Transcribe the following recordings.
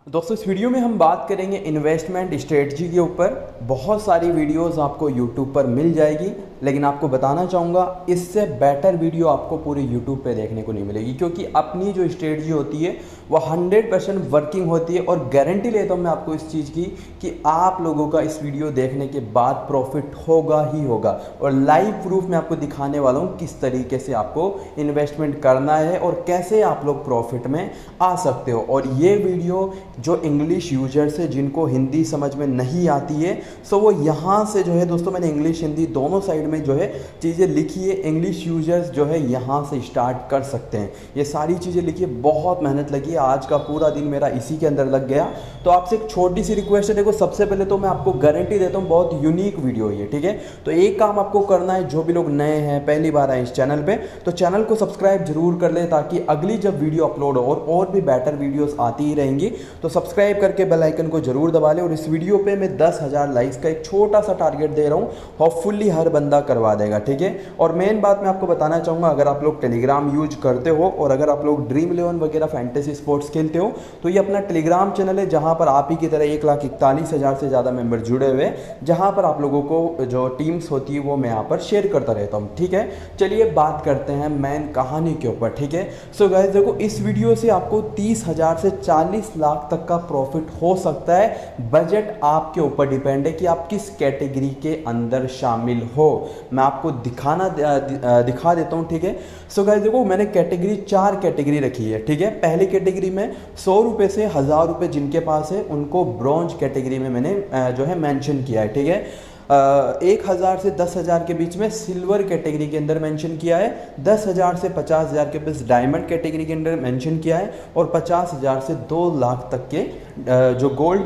दोस्तों इस वीडियो में हम बात करेंगे इन्वेस्टमेंट स्ट्रेटजी के ऊपर। बहुत सारी वीडियोस आपको यूट्यूब पर मिल जाएगी, लेकिन आपको बताना चाहूँगा इससे बेटर वीडियो आपको पूरे यूट्यूब पे देखने को नहीं मिलेगी, क्योंकि अपनी जो स्ट्रेटजी होती है वो 100% वर्किंग होती है। और गारंटी लेता हूँ मैं आपको इस चीज़ की कि आप लोगों का इस वीडियो देखने के बाद प्रॉफिट होगा ही होगा। और लाइव प्रूफ मैं आपको दिखाने वाला हूँ किस तरीके से आपको इन्वेस्टमेंट करना है और कैसे आप लोग प्रॉफिट में आ सकते हो। और ये वीडियो जो इंग्लिश यूजर्स है जिनको हिंदी समझ में नहीं आती है, सो वो यहाँ से जो है दोस्तों, मैंने इंग्लिश हिंदी दोनों साइड में जो है चीज़ें लिखी है। इंग्लिश यूजर्स जो है यहाँ से स्टार्ट कर सकते हैं। ये सारी चीज़ें लिखी है, बहुत मेहनत लगी है, आज का पूरा दिन मेरा इसी के अंदर लग गया। तो आपसे एक छोटी सी रिक्वेस्ट है, देखो सबसे पहले तो मैं आपको गारंटी देता हूँ बहुत यूनिक वीडियो है, ठीक है। तो एक काम आपको करना है, जो भी लोग नए हैं पहली बार आए इस चैनल पे, तो चैनल को सब्सक्राइब जरूर कर ले, ताकि अगली जब वीडियो अपलोड हो और भी बेटर वीडियोस आती ही रहेंगी। तो सब्सक्राइब करके बेल आइकन को जरूर दबा लें। और इस वीडियो पे मैं 10,000 लाइक्स का एक छोटा सा टारगेट दे रहा हूँ, होपफुली हर बंदा करवा देगा, ठीक है। और मेन बात मैं आपको बताना चाहूँगा, अगर आप लोग टेलीग्राम यूज करते हो और अगर आप लोग ड्रीम 11 वगैरह फैंटेसी स्पोर्ट्स खेलते हो, तो ये अपना टेलीग्राम चैनल है जहाँ पर आप ही की तरह 1,41,000 से ज़्यादा मेंबर जुड़े हुए, जहाँ पर आप लोगों को जो टीम्स होती है वो मैं यहाँ पर शेयर करता रहता हूँ, ठीक है। चलिए बात करते हैं मेन कहानी के ऊपर, ठीक है। सो गाइस देखो, इस वीडियो से आपको 30,000 से 40 लाख तक का प्रॉफिट हो सकता है। बजट आपके ऊपर डिपेंड है कि आप किस कैटेगरी के अंदर शामिल हो। मैं आपको दिखा देता हूँ, ठीक है। सो गाइस देखो, मैंने कैटेगरी 4 कैटेगरी रखी है, ठीक है। पहली कैटेगरी में 100 रुपये से 1,000 रुपये जिनके पास है उनको ब्रॉन्ज कैटेगरी में मैंने जो है मेंशन किया है, ठीक है। 1,000 से 10,000 के बीच में सिल्वर कैटेगरी के अंदर मेंशन किया है, 10,000 से 50,000 के बीच डायमंड कैटेगरी के अंदर मेंशन किया है, और 50,000 से 2 लाख तक के जो गोल्ड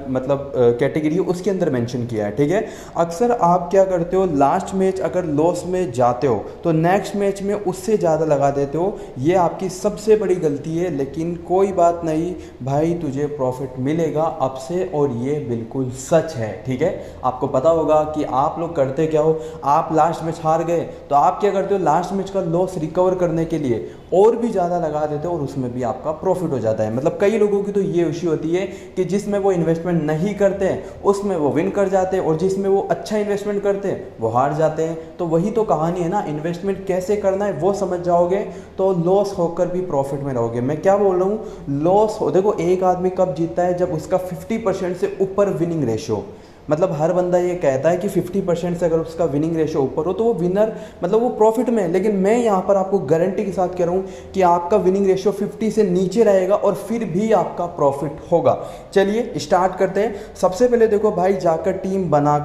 मतलब कैटेगरी है उसके अंदर मेंशन किया है, ठीक है। अक्सर आप क्या करते हो, लास्ट मैच अगर लॉस में जाते हो तो नेक्स्ट मैच में उससे ज़्यादा लगा देते हो। ये आपकी सबसे बड़ी गलती है, लेकिन कोई बात नहीं भाई, तुझे प्रॉफिट मिलेगा अब से, और ये बिल्कुल सच है, ठीक है। आपको पता होगा कि आप लोग करते क्या हो, आप लास्ट मैच हार गए तो आप क्या करते हो, लास्ट मैच का लॉस रिकवर करने के लिए और भी ज़्यादा लगा देते हो और उसमें भी आपका प्रॉफिट हो जाता है। मतलब कई लोगों की तो ये इश्यू होती है कि जिसमें वो इन्वेस्टमेंट नहीं करते हैं उसमें वो विन कर जाते हैं, और जिसमें वो अच्छा इन्वेस्टमेंट करते हैं वो हार जाते हैं। तो वही तो कहानी है ना, इन्वेस्टमेंट कैसे करना है वो समझ जाओगे तो लॉस होकर भी प्रॉफिट में रहोगे। मैं क्या बोल रहा हूँ, लॉस हो, देखो एक आदमी कब जीतता है, जब उसका 50% से ऊपर विनिंग रेशियो, मतलब हर बंदा ये कहता है कि 50% से अगर उसका विनिंग रेशियो ऊपर हो तो वो विनर, मतलब वो प्रॉफिट में है। लेकिन मैं यहाँ पर आपको गारंटी के साथ कह रहा हूँ कि आपका विनिंग रेशियो 50 से नीचे रहेगा और फिर भी आपका प्रॉफिट होगा। चलिए स्टार्ट करते हैं। सबसे पहले देखो भाई, जाकर टीम बना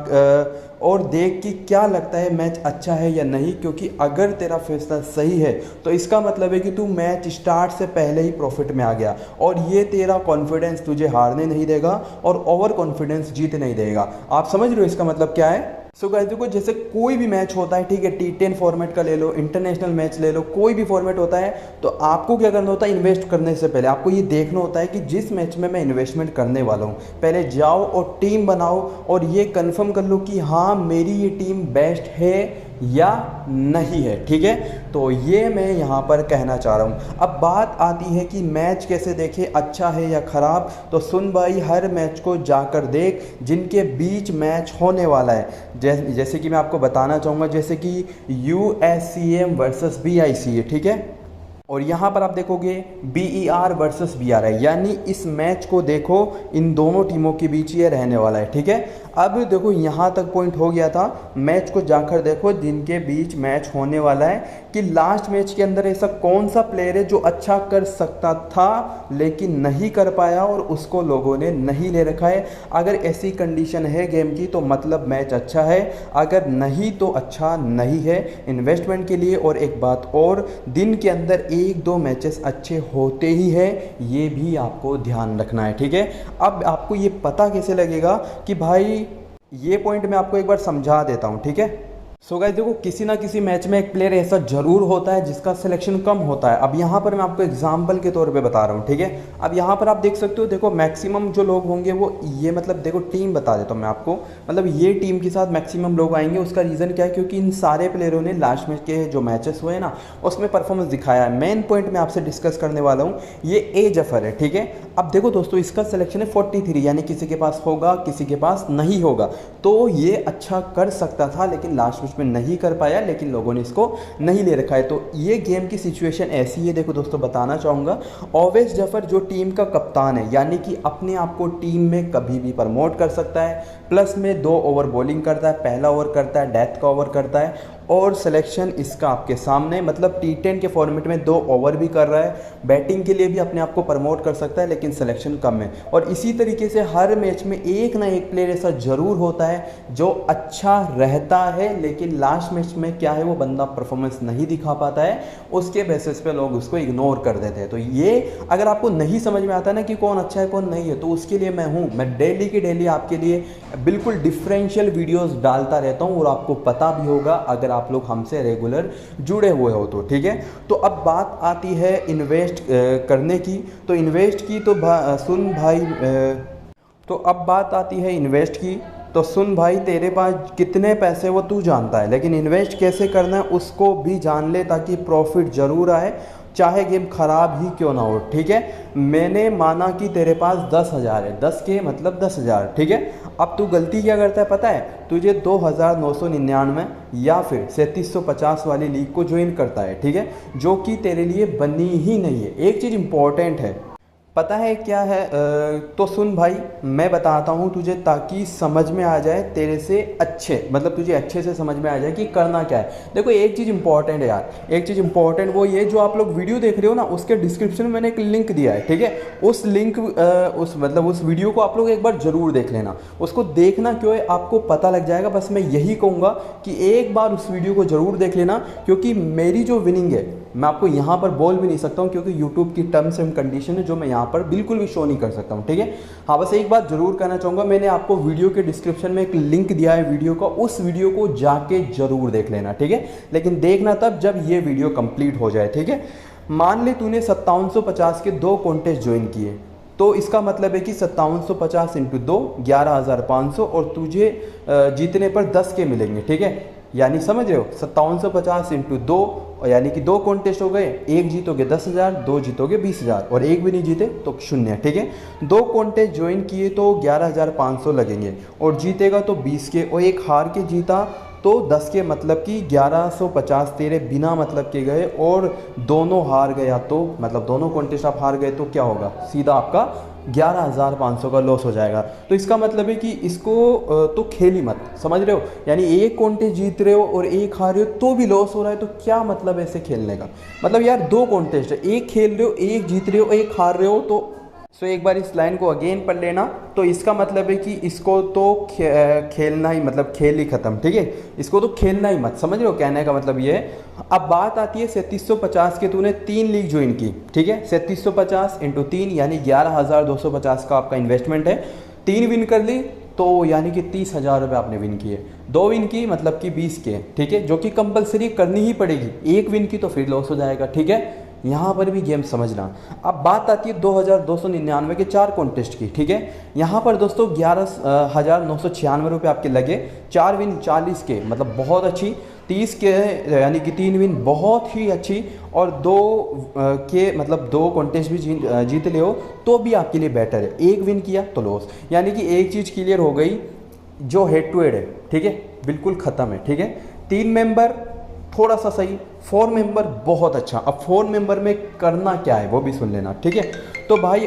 और देख कि क्या लगता है मैच अच्छा है या नहीं, क्योंकि अगर तेरा फैसला सही है तो इसका मतलब है कि तू मैच स्टार्ट से पहले ही प्रॉफिट में आ गया, और ये तेरा कॉन्फिडेंस तुझे हारने नहीं देगा और ओवर कॉन्फिडेंस जीत नहीं देगा। आप समझ रहे हो इसका मतलब क्या है। सो गाइस देखो, जैसे कोई भी मैच होता है, ठीक है, T10 फॉर्मेट का ले लो, इंटरनेशनल मैच ले लो, कोई भी फॉर्मेट होता है, तो आपको क्या करना होता है, इन्वेस्ट करने से पहले आपको ये देखना होता है कि जिस मैच में मैं इन्वेस्टमेंट करने वाला हूँ, पहले जाओ और टीम बनाओ और ये कंफर्म कर लो कि हाँ मेरी ये टीम बेस्ट है या नहीं है, ठीक है। तो ये मैं यहाँ पर कहना चाह रहा हूँ। अब बात आती है कि मैच कैसे देखें, अच्छा है या ख़राब। तो सुन भाई, हर मैच को जाकर देख जिनके बीच मैच होने वाला है। जैसे कि मैं आपको बताना चाहूँगा, जैसे कि USCM वर्सेस BIC है, ठीक है। और यहाँ पर आप देखोगे BER वर्सेस BR है, यानी इस मैच को देखो, इन दोनों टीमों के बीच ये रहने वाला है, ठीक है। अब देखो यहाँ तक पॉइंट हो गया था, मैच को जाकर देखो जिनके बीच मैच होने वाला है, कि लास्ट मैच के अंदर ऐसा कौन सा प्लेयर है जो अच्छा कर सकता था लेकिन नहीं कर पाया और उसको लोगों ने नहीं ले रखा है। अगर ऐसी कंडीशन है गेम की तो मतलब मैच अच्छा है, अगर नहीं तो अच्छा नहीं है इन्वेस्टमेंट के लिए। और एक बात और, दिन के अंदर 1-2 मैचेस अच्छे होते ही है, ये भी आपको ध्यान रखना है, ठीक है। अब आपको ये पता कैसे लगेगा कि भाई, ये पॉइंट मैं आपको एक बार समझा देता हूँ, ठीक है। सो गाइस देखो, किसी ना किसी मैच में एक प्लेयर ऐसा जरूर होता है जिसका सिलेक्शन कम होता है। अब यहाँ पर मैं आपको एग्जांपल के तौर पे बता रहा हूँ, ठीक है। अब यहाँ पर आप देख सकते हो, देखो मैक्सिमम जो लोग होंगे वो ये, मतलब देखो टीम बता देता हूँ मैं आपको, मतलब ये टीम के साथ मैक्सिमम लोग आएंगे। उसका रीज़न क्या है, क्योंकि इन सारे प्लेयरों ने लास्ट में के जो मैचेस हुए ना उसमें परफॉर्मेंस दिखाया है। मेन पॉइंट मैं आपसे डिस्कस करने वाला हूँ, ये ए जफर है, ठीक है। अब देखो दोस्तों, इसका सिलेक्शन है 43, यानी किसी के पास होगा किसी के पास नहीं होगा। तो ये अच्छा कर सकता था लेकिन लास्ट मैच में नहीं कर पाया, लेकिन लोगों ने इसको नहीं ले रखा है। तो ये गेम की सिचुएशन ऐसी है। देखो दोस्तों, बताना चाहूँगा, ओवैस जफर जो टीम का कप्तान है, यानी कि अपने आप को टीम में कभी भी प्रमोट कर सकता है, प्लस में 2 ओवर बॉलिंग करता है, पहला ओवर करता है, डेथ का ओवर करता है, और सिलेक्शन इसका आपके सामने, मतलब T10 के फॉर्मेट में 2 ओवर भी कर रहा है, बैटिंग के लिए भी अपने आप को प्रमोट कर सकता है, लेकिन सिलेक्शन कम है। और इसी तरीके से हर मैच में एक ना एक प्लेयर ऐसा जरूर होता है जो अच्छा रहता है, लेकिन लास्ट मैच में क्या है, वो बंदा परफॉर्मेंस नहीं दिखा पाता है, उसके बेसिस पे लोग उसको इग्नोर कर देते हैं। तो ये अगर आपको नहीं समझ में आता ना कि कौन अच्छा है कौन नहीं है, तो उसके लिए मैं हूँ, मैं डेली की डेली आपके लिए बिल्कुल डिफरेंशियल वीडियोस डालता रहता हूँ, और आपको पता भी होगा अगर आप लोग हमसे रेगुलर जुड़े हुए हो तो, ठीक है। तो अब बात आती है इन्वेस्ट करने की। तो इन्वेस्ट की तो सुन भाई, तो अब बात आती है इन्वेस्ट की। तो सुन भाई, तेरे पास कितने पैसे वो तू जानता है, लेकिन इन्वेस्ट कैसे करना है उसको भी जान ले, ताकि प्रॉफिट ज़रूर आए, चाहे गेम ख़राब ही क्यों ना हो, ठीक है। मैंने माना कि तेरे पास 10,000 है, 10 के मतलब 10,000, ठीक है। अब तू गलती क्या करता है पता है, तुझे 2,999 या फिर 3750 वाली लीग को ज्वाइन करता है, ठीक है, जो कि तेरे लिए बनी ही नहीं है। एक चीज़ इंपॉर्टेंट है, पता है क्या है? तो सुन भाई, मैं बताता हूँ तुझे, ताकि समझ में आ जाए तेरे से अच्छे, मतलब तुझे अच्छे से समझ में आ जाए कि करना क्या है। देखो एक चीज़ इंपॉर्टेंट है यार, एक चीज़ इंपॉर्टेंट वो ये, जो आप लोग वीडियो देख रहे हो ना, उसके डिस्क्रिप्शन में मैंने एक लिंक दिया है, ठीक है। उस लिंक उस वीडियो को आप लोग एक बार ज़रूर देख लेना। उसको देखना क्यों है, आपको पता लग जाएगा। बस मैं यही कहूँगा कि एक बार उस वीडियो को ज़रूर देख लेना, क्योंकि मेरी जो विनिंग है मैं आपको यहाँ पर बोल भी नहीं सकता हूँ, क्योंकि यूट्यूब की टर्म्स एंड कंडीशन है जो मैं यहाँ पर बिल्कुल भी शो नहीं कर सकता हूँ, ठीक है। हाँ, बस एक बात जरूर कहना चाहूँगा, मैंने आपको वीडियो के डिस्क्रिप्शन में एक लिंक दिया है वीडियो का, उस वीडियो को जाके जरूर देख लेना, ठीक है। लेकिन देखना तब जब ये वीडियो कंप्लीट हो जाए, ठीक है। मान ले तूने 5750 के 2 कॉन्टेस्ट ज्वाइन किए, तो इसका मतलब है कि 5750 इंटू 2 11,500, और तुझे जीतने पर 10 के मिलेंगे, ठीक है। यानी समझ रहे हो, 5750 इंटू 2, यानी कि 2 कॉन्टेस्ट हो गए, एक जीतोगे 10,000, 2 जीतोगे 20,000, और एक भी नहीं जीते तो 0, ठीक है। 2 कॉन्टेस्ट ज्वाइन किए तो 11,500 लगेंगे, और जीतेगा तो 20 के, और एक हार के जीता तो 10 के, मतलब कि 1150 तेरे बिना मतलब के गए, और दोनों हार गया तो मतलब दोनों कॉन्टेस्ट आप हार गए तो क्या होगा, सीधा आपका 11,500 का लॉस हो जाएगा। तो इसका मतलब है कि इसको तो खेल ही मत, समझ रहे हो। यानी एक कॉन्टेस्ट जीत रहे हो और एक हार रहे हो तो भी लॉस हो रहा है, तो क्या मतलब ऐसे खेलने का। मतलब यार 2 कॉन्टेस्ट है, एक खेल रहे हो, एक जीत रहे हो, एक हार रहे हो, तो एक बार इस लाइन को अगेन पढ़ लेना। तो इसका मतलब है कि इसको तो खेलना ही, मतलब खेल ही खत्म, ठीक है। इसको तो खेलना ही मत, समझ रहे हो, कहने का मतलब ये है। अब बात आती है 3750 के, तूने 3 लीग ज्वाइन की, ठीक है। 3750 इंटू 3 यानी 11,250 का आपका इन्वेस्टमेंट है। 3 विन कर ली तो यानी कि 30,000 रुपये आपने विन किए। 2 विन की मतलब कि 20 के, ठीक है, जो कि कंपलसरी करनी ही पड़ेगी। 1 विन की तो फिर लॉस हो जाएगा, ठीक है। यहाँ पर भी गेम समझना। अब बात आती है 2,299 के 4 कॉन्टेस्ट की, ठीक है। यहाँ पर दोस्तों 11,996 रुपये आपके लगे। 4 विन 40 के, मतलब बहुत अच्छी। 30 के यानी कि 3 विन बहुत ही अच्छी, और 2 के मतलब 2 कॉन्टेस्ट भी जीत ले हो तो भी आपके लिए बेटर है। 1 विन किया तो लॉस, यानी कि एक चीज़ क्लियर हो गई, जो हेड टू हेड है, ठीक है, बिल्कुल ख़त्म है, ठीक है। 3 मेंबर थोड़ा सा सही, 4 मेंबर बहुत अच्छा। अब 4 मेंबर में करना क्या है वो भी सुन लेना, ठीक है। तो भाई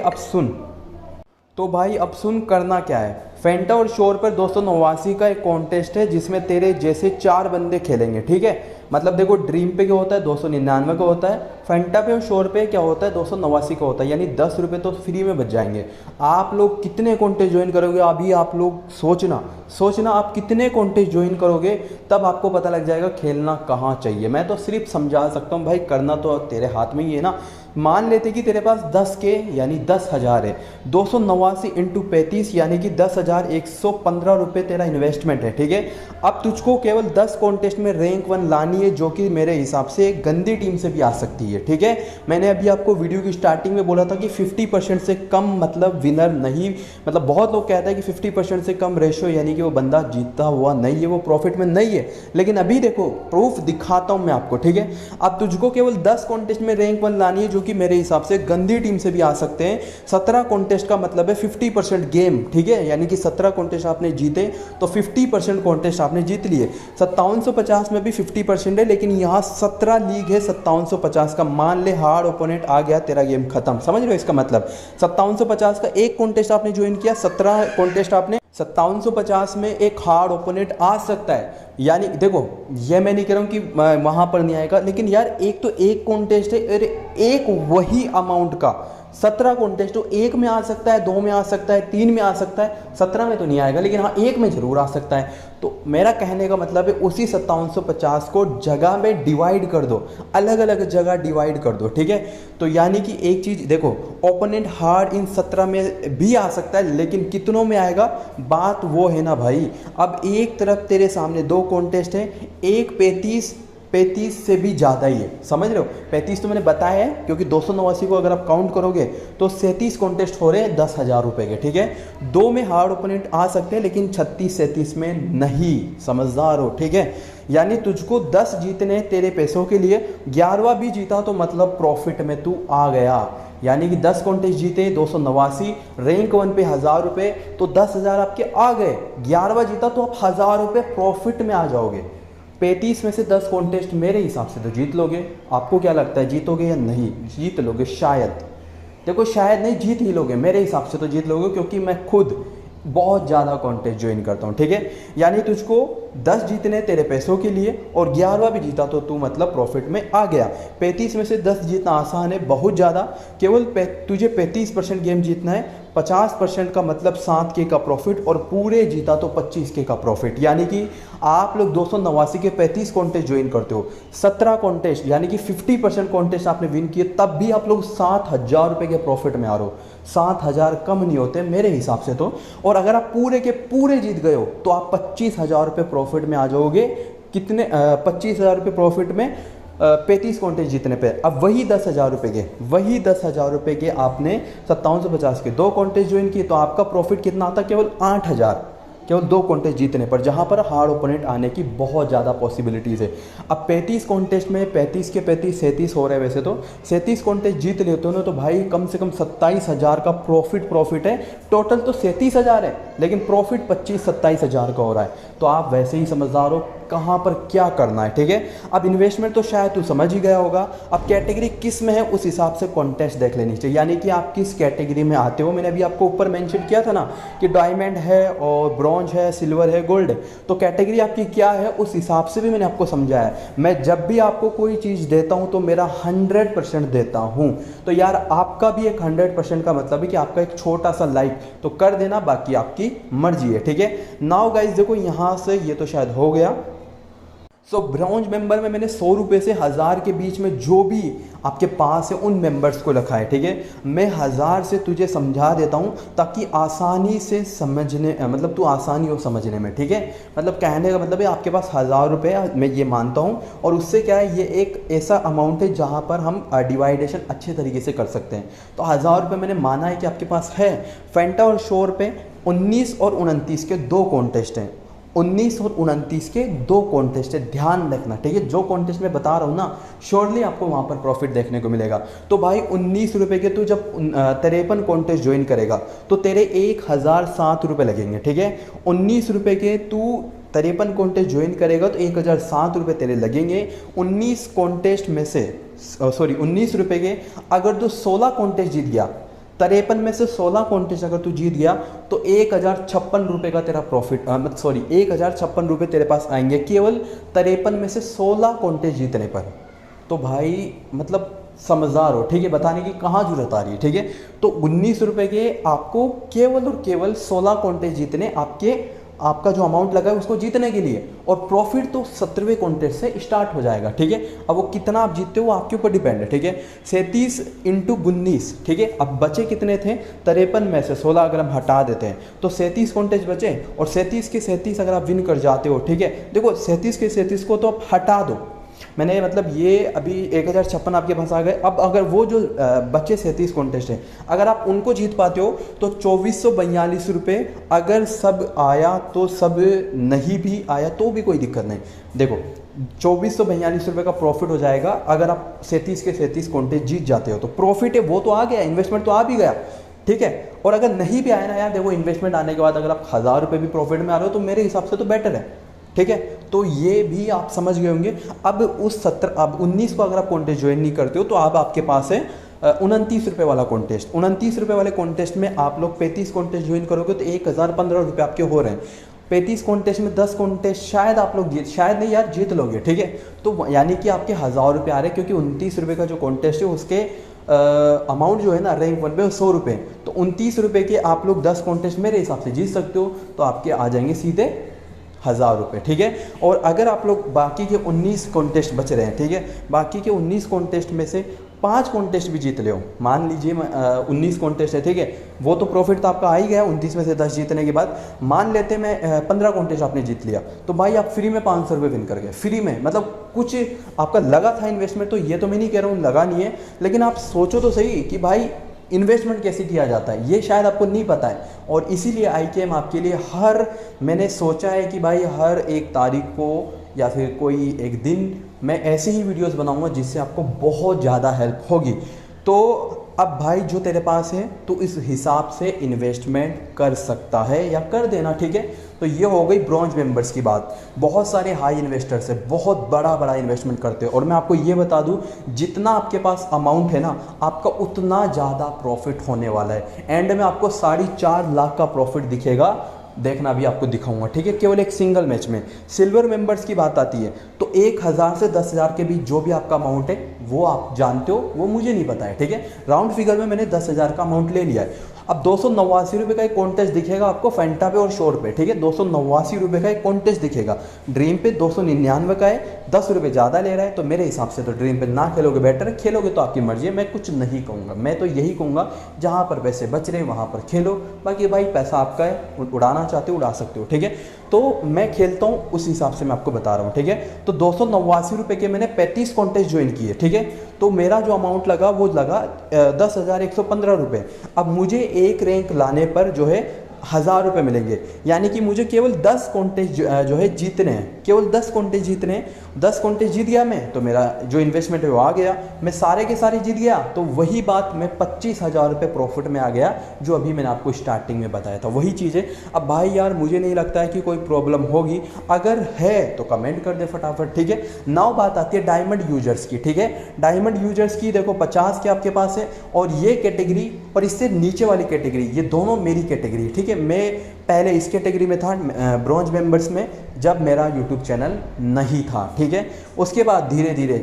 अब सुन करना क्या है। फैंटा और शोर पर 289 का एक कॉन्टेस्ट है, जिसमें तेरे जैसे 4 बंदे खेलेंगे, ठीक है। मतलब देखो, ड्रीम पे क्या होता है 299 का होता है, फैंटा पे और शोर पे क्या होता है 289 का होता है, यानी 10 रुपये तो फ्री में बच जाएंगे। आप लोग कितने कॉन्टेस्ट ज्वाइन करोगे, अभी आप लोग सोचना आप कितने कॉन्टेस्ट ज्वाइन करोगे, तब आपको पता लग जाएगा खेलना कहाँ चाहिए। मैं तो सिर्फ समझा सकता हूँ भाई, करना तो तेरे हाथ में ही है ना। मान लेते कि तेरे पास 10K यानी 10,000 है, 289 इंटू 35 यानी कि 10,115 रुपये तेरा इन्वेस्टमेंट है, ठीक है। अब तुझको केवल 10 कॉन्टेस्ट में रैंक 1 लानी है, जो कि मेरे हिसाब से एक गंदी टीम से भी आ सकती है, ठीक है। मैंने अभी आपको वीडियो की स्टार्टिंग में बोला था कि 50% से कम मतलब विनर नहीं, मतलब बहुत लोग कहते हैं कि 50% से कम रेशो यानी कि वो बंदा जीतता हुआ नहीं है, वो प्रॉफिट में नहीं है। लेकिन अभी देखो प्रूफ दिखाता हूं मैं आपको, ठीक है। अब तुझको केवल 10 कॉन्टेस्ट में रैंक 1 लानी है, जो कि मेरे हिसाब से गंदी टीम से भी आ सकते हैं। 17 कॉन्टेस्ट का मतलब है 50% गेम, ठीक है, यानी कि 17 कॉन्टेस्ट आपने जीते तो 50% कॉन्टेस्ट आपने जीत लिए। 5750 में भी 50% है, लेकिन यहाँ 17 लीग है 5750 का। मान ले हार्ड ओपोनेंट आ गया, तेरा गेम खत्म। समझ रहे हो इसका मतलब? 5750 का एक कॉन्टेस्ट आपने ज्वाइन किया, 17 कॉन्टेस्ट आपने 5750 में एक हार्ड ओपोनेंट आ सकता है। यानी देखो ये मैं नहीं कह रहा हूँ कि वहाँ पर नहीं आएगा, लेकिन यार एक तो एक कॉन्टेस्ट है, अरे एक वही अमाउंट का 17 कॉन्टेस्ट, तो एक में आ सकता है, 2 में आ सकता है, 3 में आ सकता है, 17 में तो नहीं आएगा, लेकिन हाँ एक में जरूर आ सकता है। तो मेरा कहने का मतलब है उसी 5750 को जगह में डिवाइड कर दो, अलग अलग जगह डिवाइड कर दो, ठीक है। तो यानी कि एक चीज़ देखो, ओपोनेंट हार्ड इन 17 में भी आ सकता है, लेकिन कितनों में आएगा, बात वो है ना भाई। अब एक तरफ तेरे सामने 2 कॉन्टेस्ट है, एक 35 से भी ज़्यादा ही है, समझ रहे हो। 35 तो मैंने बताया है, क्योंकि 289 को अगर आप काउंट करोगे तो 37 कॉन्टेस्ट हो रहे हैं 10,000 रुपये के, ठीक है। 2 में हार्ड ओपोनेंट आ सकते हैं, लेकिन 36-37 में नहीं, समझदार हो, ठीक है। यानी तुझको 10 जीतने तेरे पैसों के लिए, 11वां भी जीता तो मतलब प्रॉफिट में तू आ गया। यानी कि 10 कॉन्टेस्ट जीते 289, रैंक 1 पे 1000 रुपये, तो 10,000 आपके आ गए। 11वां जीता तो आप 1000 रुपये प्रॉफिट में आ जाओगे। 35 में से 10 कॉन्टेस्ट मेरे हिसाब से तो जीत लोगे। आपको क्या लगता है, जीतोगे या नहीं? जीत लोगे शायद, देखो शायद नहीं, जीत ही लोगे, मेरे हिसाब से तो जीत लोगे, क्योंकि मैं खुद बहुत ज़्यादा कॉन्टेस्ट ज्वाइन करता हूँ, ठीक है। यानी तुझको 10 जीतने तेरे पैसों के लिए, और 11वां भी जीता तो तू मतलब प्रॉफिट में आ गया। 35 में से 10 जीतना आसान है, बहुत ज़्यादा, केवल तुझे 35% गेम जीतना है। 50% का मतलब 7K का प्रॉफिट, और पूरे जीता तो 25K का प्रॉफिट। यानी कि आप लोग 289 के 35 कॉन्टेस्ट ज्वाइन करते हो, 17 कॉन्टेस्ट यानी कि 50% कॉन्टेस्ट आपने विन किए, तब भी आप लोग 7,000 रुपये के प्रॉफिट में आ रहे हो। 7,000 कम नहीं होते मेरे हिसाब से तो। और अगर आप पूरे के पूरे जीत गए हो तो आप 25,000 रुपये प्रॉफिट में आ जाओगे। कितने 25,000 रुपये प्रॉफिट में 35 कॉन्टेस्ट जीतने पे। अब वही 10,000 रुपये के, वही 10,000 रुपये के आपने 5750 के 2 कॉन्टेस्ट ज्वाइन किए, तो आपका प्रॉफिट कितना आता? केवल 8,000, केवल 2 कॉन्टेस्ट जीतने पर, जहां पर हार्ड ओपोनेंट आने की बहुत ज़्यादा पॉसिबिलिटीज़ है। अब 35 कॉन्टेस्ट में 35 के 35 37 हो रहे हैं, वैसे तो 37 कॉन्टेस्ट जीत लेते हो ना, तो भाई कम से कम 27,000 का प्रॉफिट है। टोटल तो 37,000 है, लेकिन प्रॉफिट 25-27,000 का हो रहा है। तो आप वैसे ही समझदार हो कहाँ पर क्या करना है, ठीक है। अब इन्वेस्टमेंट तो शायद तू समझ ही गया होगा। अब कैटेगरी किस में है उस हिसाब से कॉन्टेस्ट देख लेनी चाहिए, यानी कि आप किस कैटेगरी में आते हो। मैंने अभी आपको ऊपर मेंशन किया था ना कि डायमंड है और ब्रॉन्ज है, सिल्वर है, गोल्ड है, तो कैटेगरी आपकी क्या है उस हिसाब से भी मैंने आपको समझाया। मैं जब भी आपको कोई चीज़ देता हूँ तो मेरा 100% देता हूँ। तो यार आपका भी एक 100% का मतलब है कि आपका एक छोटा सा लाइक तो कर देना, बाकी आपकी मर्जी है, ठीक है। नाउ गाइज देखो यहाँ से ये तो शायद हो गया। सो ब्रॉन्ज मेंबर में मैंने 100 रुपये से 1000 के बीच में जो भी आपके पास है उन मेंबर्स को रखा है, ठीक है। मैं 1000 से तुझे समझा देता हूँ ताकि आसानी से समझने, मतलब तू आसानी हो समझने में, ठीक है। मतलब कहने का मतलब है आपके पास 1000 रुपये, मैं ये मानता हूँ, और उससे क्या है, ये एक ऐसा अमाउंट है जहाँ पर हम डिवाइडेशन अच्छे तरीके से कर सकते हैं। तो 1000 रुपये मैंने माना है कि आपके पास है। फैंटा और शोर पे 19 और 29 के 2 कॉन्टेस्ट हैं, 19 और 29 के 2 कॉन्टेस्ट है, ध्यान रखना, ठीक है। जो कॉन्टेस्ट मैं बता रहा हूँ ना, श्योरली आपको वहाँ पर प्रॉफिट देखने को मिलेगा। तो भाई 19 रुपये के तू जब 53 कॉन्टेस्ट ज्वाइन करेगा तो तेरे 1007 रुपये लगेंगे, ठीक है। 19 रुपये के तू 53 कॉन्टेस्ट ज्वाइन करेगा तो 1007 रुपये तेरे लगेंगे। 19 कॉन्टेस्ट में से 19 रुपये के अगर तू 16 कॉन्टेस्ट जीत गया, 53 में से 16 कॉन्टेस्ट अगर तू जीत गया तो 1056 रुपये का तेरा प्रॉफिट, 1056 रुपये तेरे पास आएंगे केवल 53 में से 16 कॉन्टेस्ट जीतने पर। तो भाई मतलब समझदार हो, ठीक है, बताने की कहाँ जरूरत आ रही है, ठीक है। तो 19 रुपये के आपको केवल और केवल 16 कॉन्टेस्ट जीतने आपके आपका जो अमाउंट लगा है उसको जीतने के लिए, और प्रॉफिट तो 17वें कॉन्टेस्ट से स्टार्ट हो जाएगा, ठीक है। अब वो कितना आप जीतते हो वो आपके ऊपर डिपेंड है, ठीक है। 37 × 19, ठीक है। अब बचे कितने थे, 53 में से 16 अगर हम हटा देते हैं तो 37 कॉन्टेस्ट बचे, और 37 के 37 अगर आप विन कर जाते हो, ठीक है। देखो 37 के 37 को तो आप हटा दो, मैंने मतलब ये अभी 1056 आपके पास आ गए। अब अगर वो जो बच्चे 37 कॉन्टेस्ट हैं अगर आप उनको जीत पाते हो तो 2442 रुपये, अगर सब आया तो सब, नहीं भी आया तो भी कोई दिक्कत नहीं। देखो 2442 रुपये का प्रॉफिट हो जाएगा अगर आप 37 के 37 कॉन्टेस्ट जीत जाते हो, तो प्रॉफिट है वो तो आ गया, इन्वेस्टमेंट तो आ भी गया, ठीक है। और अगर नहीं भी आया ना यार, देखो इन्वेस्टमेंट आने के बाद अगर आप 1000 रुपये भी प्रॉफिट में आ रहे हो तो मेरे हिसाब से तो बेटर है, ठीक है। तो ये भी आप समझ गए होंगे। अब उस 19 को अगर आप कॉन्टेस्ट ज्वाइन नहीं करते हो तो अब आपके पास है 29 रुपये वाला कॉन्टेस्ट। 29 रुपये वाले कॉन्टेस्ट में आप लोग 35 कॉन्टेस्ट ज्वाइन करोगे तो 1015 रुपये आपके हो रहे हैं। 35 कॉन्टेस्ट में 10 कॉन्टेस्ट शायद आप लोग शायद नहीं यार जीत लोगे, ठीक है। तो यानी कि आपके 1000 रुपये आ रहे हैं, क्योंकि 29 रुपये का जो कॉन्टेस्ट है उसके अमाउंट जो है ना रैंक 1 पे 100 रुपये, तो 29 रुपये के आप लोग 10 कॉन्टेस्ट मेरे हिसाब से जीत सकते हो, तो आपके आ जाएंगे सीधे 1000 रुपये, ठीक है। और अगर आप लोग बाकी के 19 कॉन्टेस्ट बच रहे हैं, ठीक है, बाकी के 19 कॉन्टेस्ट में से 5 कॉन्टेस्ट भी जीत ले हो, मान लीजिए 19 कॉन्टेस्ट है, ठीक है, वो तो प्रॉफिट तो आपका आ ही गया 29 में से 10 जीतने के बाद। मान लेते मैं 15 कॉन्टेस्ट आपने जीत लिया, तो भाई आप फ्री में 500 रुपये विन कर गए, फ्री में। मतलब कुछ आपका लगा था इन्वेस्टमेंट, तो ये तो मैं नहीं कह रहा हूँ लगा नहीं है, लेकिन आप सोचो तो सही कि भाई इन्वेस्टमेंट कैसे किया जाता है, ये शायद आपको नहीं पता है। और इसीलिए IKM आपके लिए मैंने सोचा है कि भाई हर एक तारीख को या फिर कोई एक दिन मैं ऐसे ही वीडियोस बनाऊंगा जिससे आपको बहुत ज़्यादा हेल्प होगी। तो अब भाई जो तेरे पास है तो इस हिसाब से इन्वेस्टमेंट कर सकता है या कर देना, ठीक है। तो ये हो गई ब्रॉन्ज मेंबर्स की बात। बहुत सारे हाई इन्वेस्टर्स है, बहुत बड़ा इन्वेस्टमेंट करते हैं, और मैं आपको ये बता दूं जितना आपके पास अमाउंट है ना आपका उतना ज़्यादा प्रॉफिट होने वाला है। एंड में आपको 4.5 लाख का प्रॉफिट दिखेगा, देखना अभी आपको दिखाऊंगा, ठीक है, केवल एक सिंगल मैच में। सिल्वर मेंबर्स की बात आती है तो 1000 से 10,000 के बीच जो भी आपका अमाउंट है वो आप जानते हो, वो मुझे नहीं पता है, ठीक है। राउंड फिगर में मैंने 10,000 का अमाउंट ले लिया है। अब 289 रुपये का एक कॉन्टेस्ट दिखेगा आपको फैंटा पे और शोर पे, ठीक है। 289 रुपये का एक कॉन्टेस्ट दिखेगा। ड्रीम पे 299 का है, 10 रुपये ज़्यादा ले रहा है, तो मेरे हिसाब से तो ड्रीम पे ना खेलोगे बेटर है। खेलोगे तो आपकी मर्जी है, मैं कुछ नहीं कहूँगा, मैं तो यही कहूँगा जहाँ पर पैसे बच रहे हैं वहाँ पर खेलो। बाकी भाई पैसा आपका है, उड़ाना चाहते हो उड़ा सकते हो, ठीक है। तो मैं खेलता हूँ उस हिसाब से मैं आपको बता रहा हूँ, ठीक है। तो 289 रुपये के मैंने 35 कॉन्टेस्ट ज्वाइन किए, ठीक है। तो मेरा जो अमाउंट लगा वो लगा 10,115 रुपये। अब मुझे एक रैंक लाने पर जो है 1000 रुपये मिलेंगे, यानी कि मुझे केवल 10 कॉन्टेस्ट जो है जीतने हैं, केवल 10 कॉन्टेस्ट जीतने हैं। 10 कॉन्टेस्ट जीत गया मैं तो मेरा जो इन्वेस्टमेंट है वो आ गया, मैं सारे के सारे जीत गया, तो वही बात मैं 25,000 रुपये प्रॉफिट में आ गया, जो अभी मैंने आपको स्टार्टिंग में बताया था वही चीज़ है। अब भाई यार मुझे नहीं लगता है कि कोई प्रॉब्लम होगी, अगर है तो कमेंट कर दे फटाफट, ठीक है। नाउ बात आती है डायमंड यूजर्स की, ठीक है। डायमंड यूजर्स की देखो 50 के आपके पास है, और ये कैटेगरी और इससे नीचे वाली कैटेगरी, ये दोनों मेरी कैटेगरी, ठीक है। मैं पहले इस कैटेगरी में था ब्रॉन्ज मेंबर्स में, जब मेरा यूट्यूब चैनल नहीं था, ठीक है। उसके बाद धीरे धीरे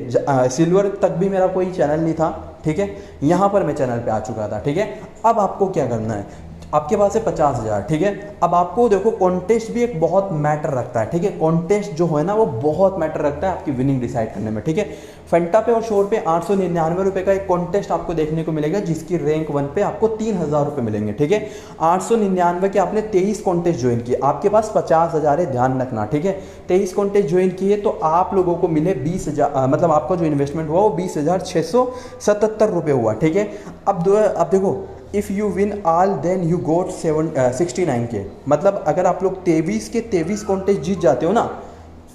सिल्वर तक भी मेरा कोई चैनल नहीं था, ठीक है। यहाँ पर मैं चैनल पे आ चुका था, ठीक है। अब आपको क्या करना है, आपके पास है 50,000, ठीक है। अब आपको देखो कॉन्टेस्ट भी एक बहुत मैटर रखता है, ठीक है। कॉन्टेस्ट जो है ना वो बहुत मैटर रखता है आपकी विनिंग डिसाइड करने में, ठीक है। फंटा पे और शोर पे 899 रुपये का एक कॉन्टेस्ट आपको देखने को मिलेगा, जिसकी रैंक 1 पे आपको 3,000 रुपये मिलेंगे, ठीक है। 899 के आपने 23 कॉन्टेस्ट ज्वाइन किए, आपके पास 50,000 है, ध्यान रखना, ठीक है। 23 कॉन्टेस्ट ज्वाइन किए तो आप लोगों को मिले 20,000, मतलब आपका जो इन्वेस्टमेंट हुआ वो 20,677 रुपये हुआ, ठीक है। अब देखो if you win all then you got 69 K, मतलब अगर आप लोग 23 के 23 कॉन्टेस्ट जीत जाते हो ना,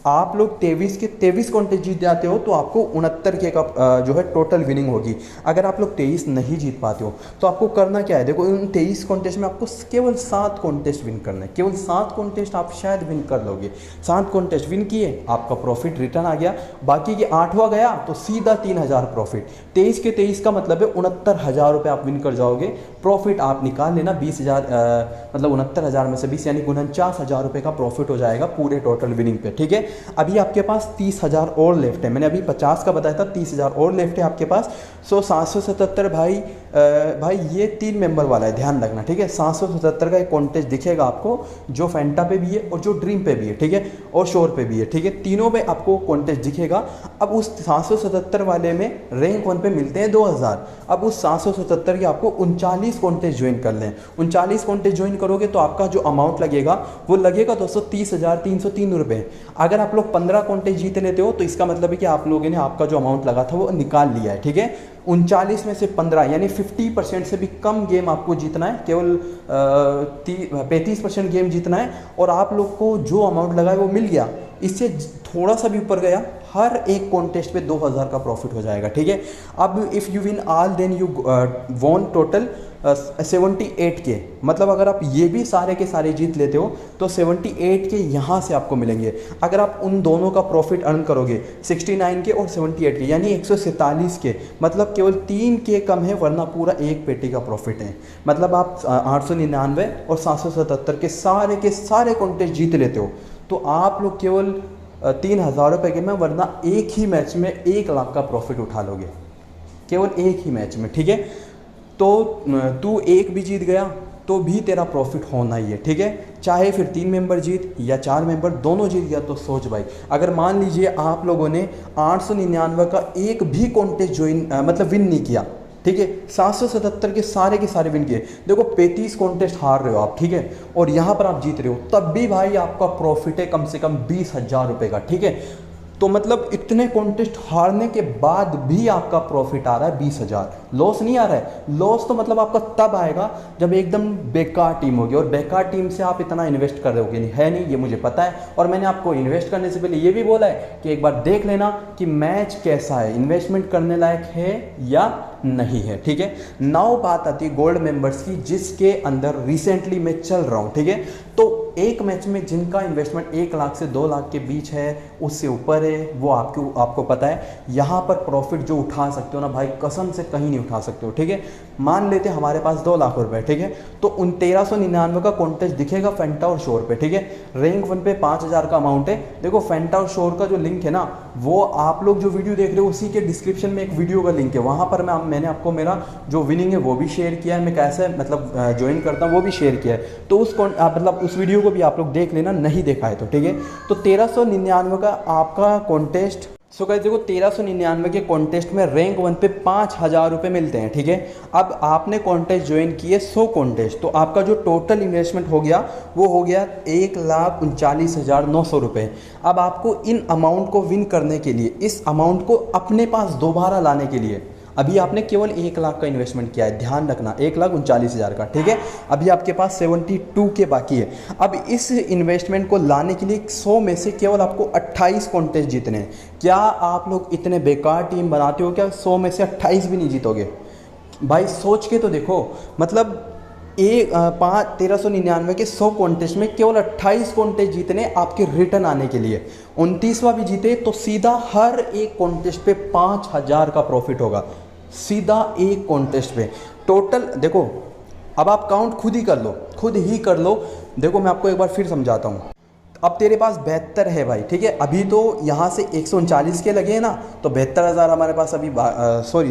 आप लोग 23 के 23 कॉन्टेस्ट जीत जाते हो तो आपको 69 के का जो है टोटल विनिंग होगी। अगर आप लोग 23 नहीं जीत पाते हो तो आपको करना क्या है, देखो उन 23 कॉन्टेस्ट में आपको केवल 7 कॉन्टेस्ट विन करना है, केवल 7 कॉन्टेस्ट आप शायद विन कर लोगे। 7 कॉन्टेस्ट विन किए, आपका प्रॉफिट रिटर्न आ गया, बाकी के 8वां गया तो सीधा 3,000 प्रॉफिट। 23 के 23 का मतलब है 69,000 रुपये आप विन कर जाओगे। प्रॉफिट आप निकाल लेना 20,000, मतलब 69,000 में से 20 यानी 49,000 रुपये का प्रॉफिट हो जाएगा पूरे टोटल विनिंग पे, ठीक है। अभी आपके पास 30,000 और लेफ्ट है, मैंने अभी 50 का बताया था, 30,000 और लेफ्ट है आपके पास। सो 777 भाई भाई ये 3 मेंबर वाला है, ध्यान रखना, ठीक है। 777 का एक कॉन्टेस्ट दिखेगा आपको, जो फैंटा पे भी है और जो ड्रीम पे भी है, ठीक है, और शोर पे भी है, ठीक है, तीनों पे आपको कॉन्टेस्ट दिखेगा। अब उस 777 वाले में रैंक 1 पे मिलते हैं 2,000। अब उस 777 के आपको 39 कॉन्टेस्ट ज्वाइन कर लें। 39 कॉन्टेस्ट ज्वाइन करोगे तो आपका जो अमाउंट लगेगा वो लगेगा 230,303 रुपये। अगर आप लोग 15 कॉन्टेस्ट जीत लेते हो तो इसका मतलब है कि आप लोगों ने आपका जो अमाउंट लगा था वो निकाल लिया है, ठीक है। 39 में से 15 यानी 50% से भी कम गेम आपको जीतना है, केवल 35% गेम जीतना है, और आप लोग को जो अमाउंट लगा है वो मिल गया। इससे थोड़ा सा भी ऊपर गया, हर एक कॉन्टेस्ट पे 2,000 का प्रॉफिट हो जाएगा, ठीक है। अब if you win all then you won total 78K, मतलब अगर आप ये भी सारे के सारे जीत लेते हो तो 78K यहाँ से आपको मिलेंगे। अगर आप उन दोनों का प्रॉफिट अर्न करोगे 69K और 78K यानी 147K, मतलब केवल 3K कम है, वरना पूरा एक पेटी का प्रॉफिट है। मतलब आप 899 और 777 के सारे कॉन्टेस्ट जीत लेते हो तो आप लोग केवल 3,000 रुपये के में, वरना एक ही मैच में 1 लाख का प्रॉफिट उठा लोगे, केवल एक ही मैच में, ठीक है। तो तू एक भी जीत गया तो भी तेरा प्रॉफिट होना ही है, ठीक है। चाहे फिर 3 मेंबर जीत या 4 मेंबर दोनों जीत गया तो सोच भाई, अगर मान लीजिए आप लोगों ने 899 का एक भी कॉन्टेस्ट ज्वाइन मतलब विन नहीं किया, ठीक है, 777 के सारे विन किए, देखो 35 कॉन्टेस्ट हार रहे हो आप, ठीक है, और यहाँ पर आप जीत रहे हो, तब भी भाई आपका प्रॉफिट है कम से कम 20,000 रुपये का, ठीक है। तो मतलब इतने कॉन्टेस्ट हारने के बाद भी आपका प्रॉफिट आ रहा है 20,000, लॉस नहीं आ रहा है। लॉस तो मतलब आपका तब आएगा जब एकदम बेकार टीम होगी, और बेकार टीम से आप इतना इन्वेस्ट कर रहे नहीं है, नहीं, ये मुझे पता है। और मैंने आपको इन्वेस्ट करने से पहले ये भी बोला है कि एक बार देख लेना कि मैच कैसा है, इन्वेस्टमेंट करने लायक है या नहीं है, ठीक है। नाउ बात आती है गोल्ड मेंबर्स की, जिसके अंदर रिसेंटली मैं चल रहा हूँ, ठीक है। तो एक मैच में जिनका इन्वेस्टमेंट 1 लाख से 2 लाख के बीच है, उससे ऊपर है, वो आपको पता है यहाँ पर प्रॉफिट जो उठा सकते हो ना भाई, कसम से कहीं नहीं उठा सकते हो, ठीक है। मान लेते हमारे पास 2 लाख रुपए, ठीक है, तो 1399 का कॉन्टेस्ट दिखेगा फैंटा और शोर पे, ठीक है। रैंक 1 पे 5,000 का अमाउंट है। देखो फैंटा और शोर का जो लिंक है ना, वो आप लोग जो वीडियो देख रहे हो उसी के डिस्क्रिप्शन में एक वीडियो का लिंक है, वहाँ पर मैंने आपको मेरा जो विनिंग है वो भी शेयर किया है, मैं कैसे मतलब ज्वाइन करता हूँ वो भी शेयर किया है, तो मतलब उस वीडियो को भी आप लोग देख लेना, नहीं देखा है तो, ठीक है। तो 1399 का आपका कॉन्टेस्ट, सो गाइस देखो 1399 के कॉन्टेस्ट में रैंक 1 पे 5,000 रुपये मिलते हैं, ठीक है। अब आपने कॉन्टेस्ट ज्वाइन किए 100 कॉन्टेस्ट, तो आपका जो टोटल इन्वेस्टमेंट हो गया वो हो गया 1,39,900 रुपये। अब आपको इन अमाउंट को विन करने के लिए, इस अमाउंट को अपने पास दोबारा लाने के लिए, अभी आपने केवल 1 लाख का इन्वेस्टमेंट किया है, ध्यान रखना 1,39,000 का, ठीक है। अभी आपके पास 72K बाकी है। अब इस इन्वेस्टमेंट को लाने के लिए 100 में से केवल आपको 28 कॉन्टेस्ट जीतने हैं। क्या आप लोग इतने बेकार टीम बनाते हो क्या 100 में से 28 भी नहीं जीतोगे? भाई सोच के तो देखो, मतलब 1399 के 100 कॉन्टेस्ट में केवल 28 कॉन्टेस्ट जीतने आपके रिटर्न आने के लिए, 29वां भी जीते तो सीधा हर एक कॉन्टेस्ट पे 5,000 का प्रॉफिट होगा, सीधा एक कॉन्टेस्ट पे। टोटल देखो, अब आप काउंट खुद ही कर लो। देखो मैं आपको एक बार फिर समझाता हूँ। अब तेरे पास 72 है भाई, ठीक है। अभी तो यहाँ से 139 के लगे हैं ना, तो 72,000 हमारे पास अभी सॉरी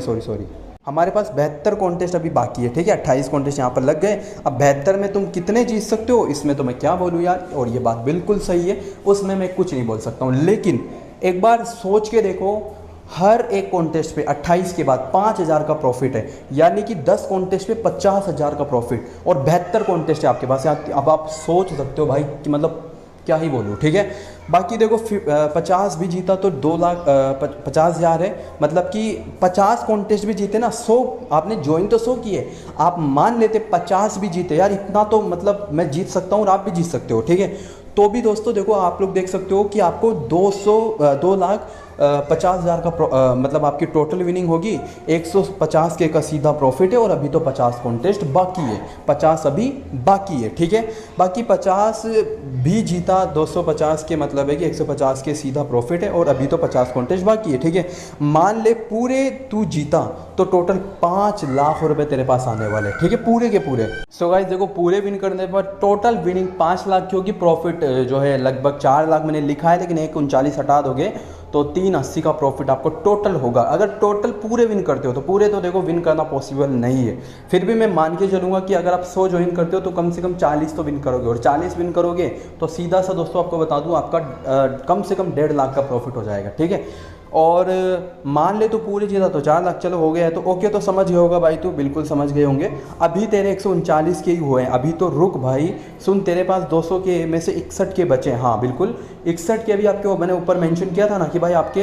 हमारे पास 72 कॉन्टेस्ट अभी बाकी है, ठीक है। 28 कॉन्टेस्ट यहाँ पर लग गए। अब 72 में तुम कितने जीत सकते हो, इसमें तो मैं क्या बोलूँ यार, और ये बात बिल्कुल सही है, उसमें मैं कुछ नहीं बोल सकता हूँ। लेकिन एक बार सोच के देखो, हर एक कॉन्टेस्ट पे 28 के बाद 5,000 का प्रॉफिट है, यानी कि 10 कॉन्टेस्ट पे 50,000 का प्रॉफिट, और 72 कॉन्टेस्ट है आपके पास। अब आप सोच सकते हो भाई कि मतलब क्या ही बोलूँ, ठीक है। बाकी देखो 50 भी जीता तो 2,50,000 है, मतलब कि 50 कॉन्टेस्ट भी जीते ना, 100 आपने ज्वाइन तो 100 किए, आप मान लेते 50 भी जीते यार, इतना तो मतलब मैं जीत सकता हूँ और आप भी जीत सकते हो, ठीक है। तो भी दोस्तों देखो, आप लोग देख सकते हो कि आपको 2,50,000 का मतलब आपकी टोटल विनिंग होगी, 150K का सीधा प्रॉफिट है, और अभी तो 50 कॉन्टेस्ट बाकी है, 50 अभी बाकी है, ठीक है। बाकी 50 भी जीता, 250 के मतलब है कि 150 के सीधा प्रॉफिट है, और अभी तो 50 कॉन्टेस्ट बाकी है, ठीक है। मान ले पूरे तू जीता तो टोटल 5 लाख रुपए तेरे पास आने वाले, ठीक है, पूरे के पूरे। सो गाइस देखो, पूरे विन करने पर टोटल विनिंग 5 लाख की होगी। प्रॉफिट जो है लगभग 4 लाख मैंने लिखा है, लेकिन 139 हटा दोगे तो 380 का प्रॉफिट आपको टोटल होगा। अगर टोटल पूरे विन करते हो तो पूरे तो देखो विन करना पॉसिबल नहीं है, फिर भी मैं मान के चलूँगा कि अगर आप 100 ज्वाइन करते हो तो कम से कम 40 तो विन करोगे, और 40 विन करोगे तो सीधा सा दोस्तों आपको बता दूँ आपका कम से कम 1.5 लाख का प्रॉफिट हो जाएगा, ठीक है। और मान ले तो पूरे जीता तो 4 लाख, चलो हो गया है तो ओके, तो समझ गए होगा भाई, तू बिल्कुल समझ गए होंगे। अभी तेरे 139 के ही हुए हैं, अभी तो रुक भाई, सुन, तेरे पास 200 के में से 61 के बचे हैं। हाँ बिल्कुल 61 के अभी आपके, मैंने ऊपर मेंशन किया था ना कि भाई आपके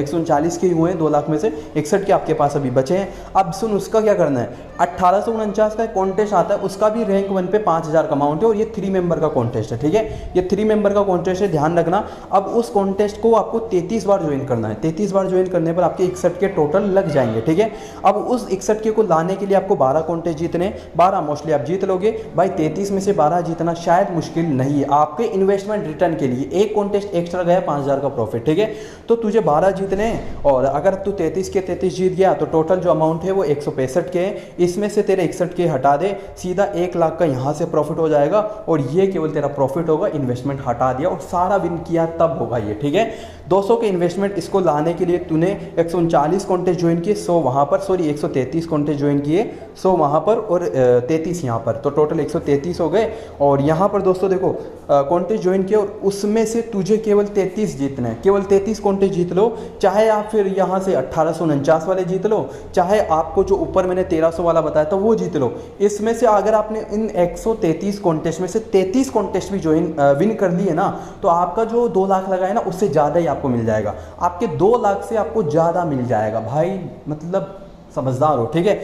139 के ही हुए हैं, 2 लाख में से 61 के आपके पास अभी बचे हैं। अब सुन, उसका क्या करना है, 1849 का कॉन्टेस्ट आता है, उसका भी रैंक 1 पे 5000 का अमाउंट है, और ये 3 मेंबर का कॉन्टेस्ट है, ठीक है, ये 3 मेंबर का कॉन्टेस्ट है, ध्यान रखना। अब उस कॉन्टेस्ट को आपको 33 बार ज्वाइन करना है, 33 बार ज्वाइन करने पर आपके 61 के टोटल लग जाएंगे, ठीक है। अब उस 61 के को लाने के लिए आपको 12 कॉन्टेस्ट जीतने, 12 मोस्टली आप जीत लोगे भाई। 33 में से 12 जीतना शायद मुश्किल नहीं है आपके इन्वेस्टमेंट रिटर्न के लिए। एक कॉन्टेस्ट एक्स्ट्रा गया 5000 का प्रॉफिट, ठीक है, तो तुझे 12 जीतने हैं, और अगर तू 33 के 33 जीत गया तो टोटल जो अमाउंट है वो 165 के है, इसमें से तेरे 61 के हटा दे, सीधा 1 लाख का यहाँ से प्रॉफिट हो जाएगा, और ये केवल तेरा प्रॉफिट होगा, इन्वेस्टमेंट हटा दिया और सारा विन किया तब होगा ये, ठीक है। 200 के इन्वेस्टमेंट इसको लाने के लिए तूने 139 कॉन्टेस्ट ज्वाइन किए, 100 वहाँ पर, सॉरी 133 कॉन्टेस्ट ज्वाइन किए, 100 वहाँ पर और 33 यहाँ पर, तो टोटल 133 हो गए। और यहाँ पर दोस्तों देखो कॉन्टेस्ट ज्वाइन किए, और उसमें से तुझे केवल 33 जीतने हैं, केवल 33 कॉन्टेस्ट जीत लो, चाहे आप फिर यहाँ से 1849 वाले जीत लो, चाहे आपको जो ऊपर मैंने 1300 वाला बताया था वो जीत लो। इसमें से अगर आपने इन 133 कॉन्टेस्ट में से 33 कॉन्टेस्ट भी ज्वाइन विन कर लिए ना, तो आपका जो 2 लाख लगा है ना, उससे ज़्यादा ही आपको मिल जाएगा, आपके 2 लाख से आपको ज़्यादा मिल जाएगा भाई, मतलब समझदार हो, ठीक है।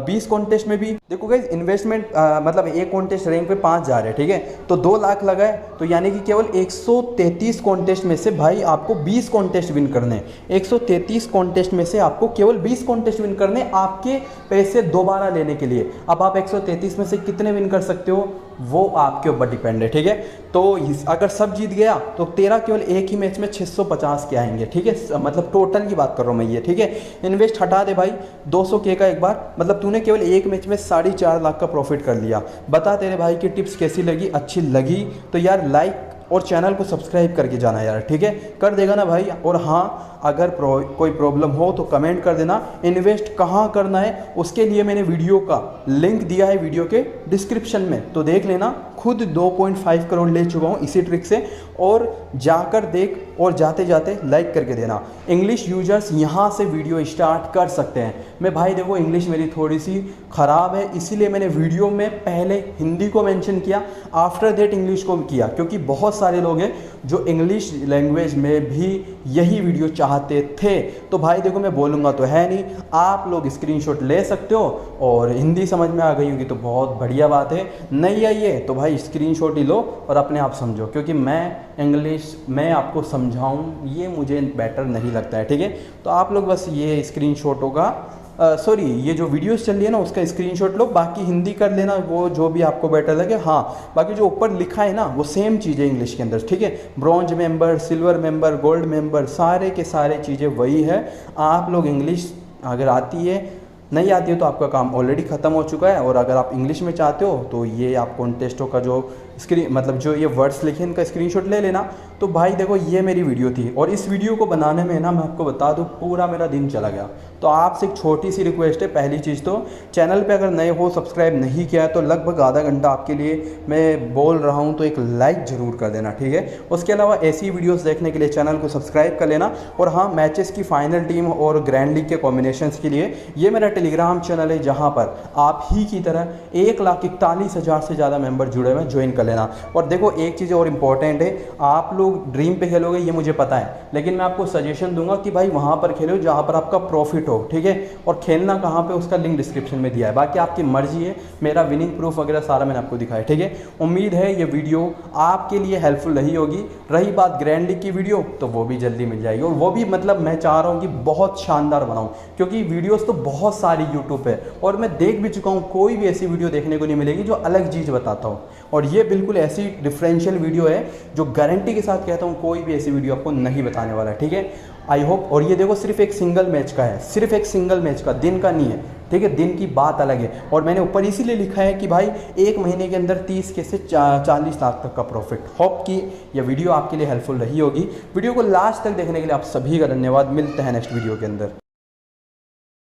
20 कॉन्टेस्ट में भी देखो गाइस, इन्वेस्टमेंट मतलब एक कॉन्टेस्ट रैंक पे 5 जा रहे हैं, ठीक है, तो 2 लाख लगाए, तो यानी कि केवल 133 कॉन्टेस्ट में से भाई आपको 20 कॉन्टेस्ट विन करने, 133 कॉन्टेस्ट में से आपको केवल 20 कॉन्टेस्ट विन करने, आपके पैसे दोबारा लेने के लिए। अब आप 133 में से कितने विन कर सकते हो वो आपके ऊपर डिपेंड है, ठीक है। तो अगर सब जीत गया तो तेरा केवल एक ही मैच में 650 के आएंगे, ठीक है, मतलब टोटल की बात कर रहा हूँ मैं ये, ठीक है। इन्वेस्ट हटा दे भाई 200 के का एक बार, मतलब तूने केवल एक मैच में 4.5 लाख का प्रॉफिट कर लिया। बता तेरे भाई की टिप्स कैसी लगी, अच्छी लगी तो यार लाइक और चैनल को सब्सक्राइब करके जाना यार, ठीक है, कर देगा ना भाई। और हाँ, अगर कोई प्रॉब्लम हो तो कमेंट कर देना। इन्वेस्ट कहाँ करना है उसके लिए मैंने वीडियो का लिंक दिया है वीडियो के डिस्क्रिप्शन में, तो देख लेना। खुद 2.5 करोड़ ले चुका हूँ इसी ट्रिक से, और जाकर देख, और जाते जाते लाइक करके देना। इंग्लिश यूजर्स यहाँ से वीडियो स्टार्ट कर सकते हैं। मैं भाई देखो इंग्लिश मेरी थोड़ी सी ख़राब है, इसीलिए मैंने वीडियो में पहले हिंदी को मेंशन किया, आफ्टर दैट इंग्लिश को किया, क्योंकि बहुत सारे लोग हैं जो इंग्लिश लैंग्वेज में भी यही वीडियो चाहते थे। तो भाई देखो मैं बोलूँगा तो है नहीं, आप लोग स्क्रीनशॉट ले सकते हो, और हिंदी समझ में आ गई होगी तो बहुत बढ़िया बात है, नहीं आई है तो भाई स्क्रीनशॉट ही लो और अपने आप समझो, क्योंकि मैं इंग्लिश मैं आपको समझाऊं ये मुझे बेटर नहीं लगता है, ठीक है। तो आप लोग बस ये स्क्रीनशॉट होगा, सॉरी ये जो वीडियोस चल रही है ना उसका स्क्रीनशॉट लो, बाकी हिंदी कर लेना, वो जो भी आपको बेटर लगे। हाँ, बाकी जो ऊपर लिखा है ना वो सेम चीज़ है इंग्लिश के अंदर, ठीक है। Bronze member, silver member, gold member, सारे के सारे चीज़ें वही है। आप लोग इंग्लिश अगर आती है, नहीं आती है तो आपका काम ऑलरेडी ख़त्म हो चुका है, और अगर आप इंग्लिश में चाहते हो तो ये आप कॉन्टेस्टों का जो मतलब जो ये वर्ड्स लिखे इनका स्क्रीनशॉट ले लेना। तो भाई देखो ये मेरी वीडियो थी, और इस वीडियो को बनाने में ना मैं आपको बता दूं पूरा मेरा दिन चला गया। तो आपसे एक छोटी सी रिक्वेस्ट है, पहली चीज़ तो चैनल पे अगर नए हो, सब्सक्राइब नहीं किया है तो लगभग आधा घंटा आपके लिए मैं बोल रहा हूँ, तो एक लाइक ज़रूर कर देना, ठीक है। उसके अलावा ऐसी वीडियोज़ देखने के लिए चैनल को सब्सक्राइब कर लेना। और हाँ, मैचेस की फाइनल टीम और ग्रैंड लीग के कॉम्बिनेशंस के लिए ये मेरा टेलीग्राम चैनल है, जहाँ पर आप ही की तरह 1,41,000 से ज़्यादा मेंबर जुड़े हुए हैं, ज्वाइन कर लेना। और देखो एक चीज़ और इम्पॉर्टेंट है, आप लोग ड्रीम पे खेलोगे ये मुझे पता है, लेकिन मैं आपको सजेशन दूंगा कि भाई वहाँ पर खेलो जहाँ पर आपका प्रॉफिट हो, ठीक है। और खेलना कहाँ पे उसका लिंक डिस्क्रिप्शन में दिया है, बाकी आपकी मर्जी है। मेरा विनिंग प्रूफ वगैरह सारा मैंने आपको दिखाया, ठीक है। उम्मीद है ये वीडियो आपके लिए हेल्पफुल रही होगी। रही बात ग्रैंड लीग की वीडियो, तो वो भी जल्दी मिल जाएगी, और वो भी मतलब मैं चाह रहा हूँ कि बहुत शानदार बनाऊँ, क्योंकि वीडियोज़ तो बहुत सारी यूट्यूब पे, और मैं देख भी चुका हूँ, कोई भी ऐसी वीडियो देखने को नहीं मिलेगी जो अलग चीज़ बताता हूँ। और ये बिल्कुल ऐसी डिफरेंशियल वीडियो है जो गारंटी के साथ कहता हूँ कोई भी ऐसी वीडियो आपको नहीं बताने वाला है, ठीक है। I hope. और ये देखो सिर्फ एक सिंगल मैच का है, सिर्फ एक सिंगल मैच का, दिन का नहीं है, ठीक है, दिन की बात अलग है। और मैंने ऊपर इसीलिए लिखा है कि भाई एक महीने के अंदर 30 के से 40 लाख तक का प्रॉफिट। होप कि यह वीडियो आपके लिए हेल्पफुल रही होगी। वीडियो को लास्ट तक देखने के लिए आप सभी का धन्यवाद। मिलते हैं नेक्स्ट वीडियो के अंदर।